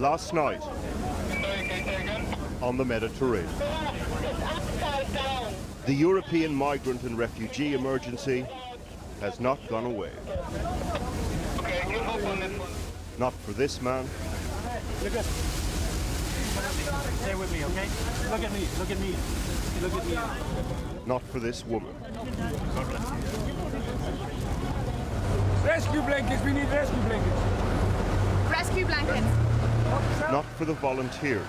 last night on the Mediterranean. The European migrant and refugee emergency has not gone away. Not for this man. Stay with me, okay? Look at me, look at me, look at me. Not for this woman. Rescue blankets, we need rescue blankets. Rescue blankets. Not for the volunteers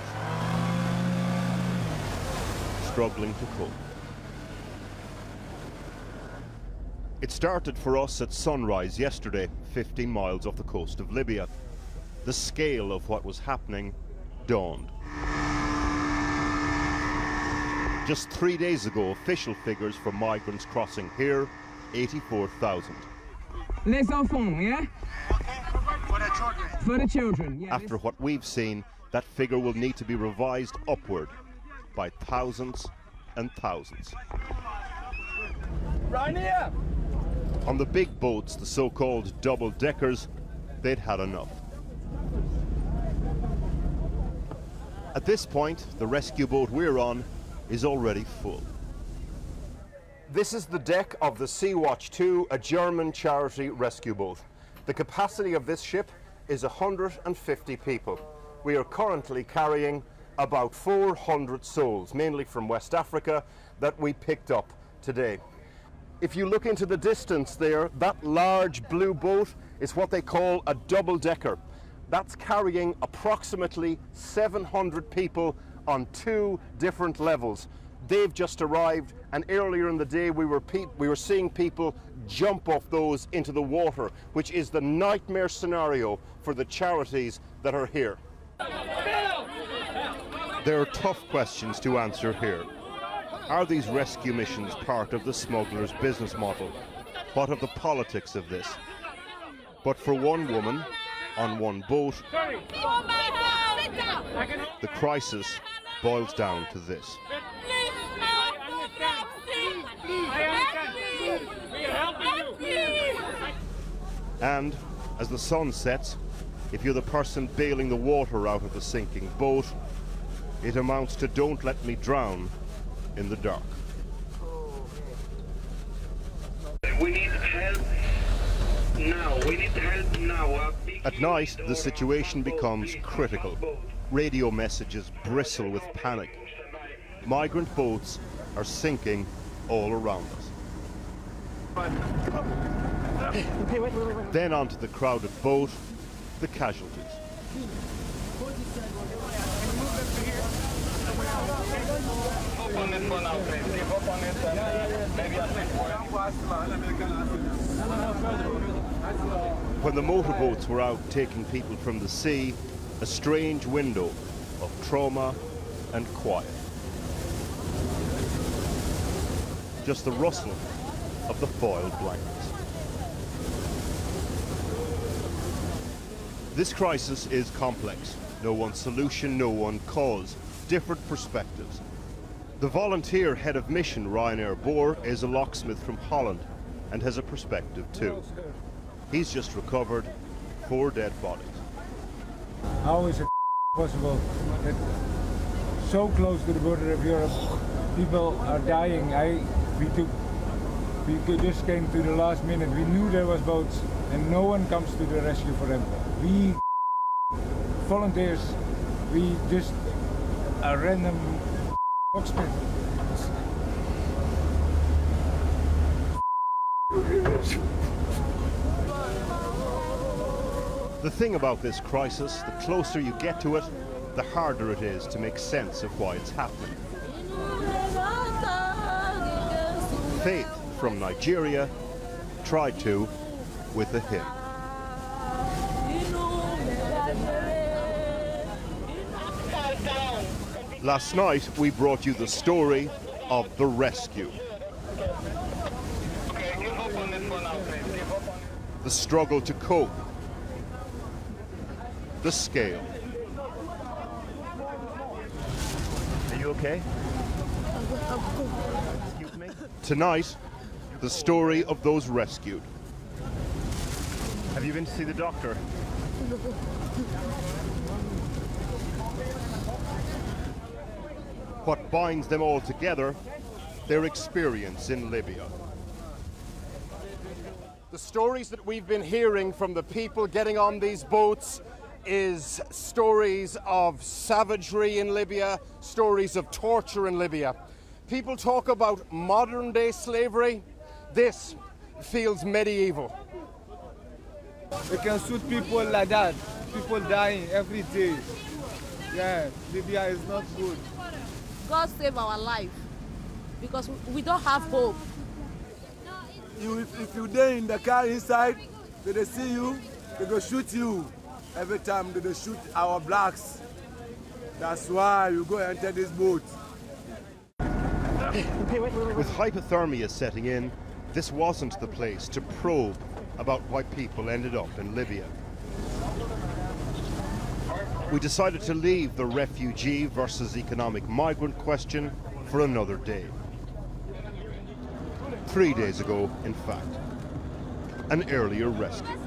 struggling to cope. It started for us at sunrise yesterday, 15 miles off the coast of Libya. The scale of what was happening dawned. Just 3 days ago, official figures for migrants crossing here, 84,000. Les enfants, yeah? For the children, yeah. After what we've seen, that figure will need to be revised upward by thousands and thousands. Right here! On the big boats, the so-called double-deckers, they'd had enough. At this point, the rescue boat we're on is already full. This is the deck of the Sea-Watch 2, a German charity rescue boat. The capacity of this ship is 150 people. We are currently carrying about 400 souls, mainly from West Africa, that we picked up today. If you look into the distance there, that large blue boat is what they call a double-decker. That's carrying approximately 700 people on 2 different levels. They've just arrived, and earlier in the day we were seeing people jump off those into the water, which is the nightmare scenario for the charities that are here. There are tough questions to answer here. Are these rescue missions part of the smugglers' business model? What of the politics of this? But for one woman, on one boat, the crisis boils down to this. And as the sun sets, if you're the person bailing the water out of the sinking boat, it amounts to "don't let me drown in the dark." We need help now. We need help now. At night, the situation becomes critical. Radio messages bristle with panic. Migrant boats are sinking all around us. Then onto the crowded boat, the casualties. When the motorboats were out taking people from the sea, a strange window of trauma and quiet. Just the rustle of the foiled blankets. This crisis is complex. No one solution, no one cause. Different perspectives. The volunteer head of mission, Ryanair Boer, is a locksmith from Holland and has a perspective too. He's just recovered 4 dead bodies. How is it possible that so close to the border of Europe, people are dying? We just came to the last minute. We knew there was boats and no one comes to the rescue for them. We volunteers, we just a random locksmith. The thing about this crisis, the closer you get to it, the harder it is to make sense of why it's happening. Faith from Nigeria tried to with a hymn. Last night we brought you the story of the rescue. The struggle to cope. The scale. Are you okay? Excuse me? Tonight, the story of those rescued. Have you been to see the doctor? What binds them all together? Their experience in Libya. The stories that we've been hearing from the people getting on these boats is stories of savagery in Libya, stories of torture in Libya. People talk about modern day slavery. This feels medieval. They can shoot people like that. People dying every day. Yeah, Libya is not good. God save our life because we don't have hope. If you there in the car inside, they see you, they go shoot you. Every time they shoot our blacks. That's why you go enter this boat. With hypothermia setting in, this wasn't the place to probe about why people ended up in Libya. We decided to leave the refugee versus economic migrant question for another day. 3 days ago, in fact, an earlier rescue.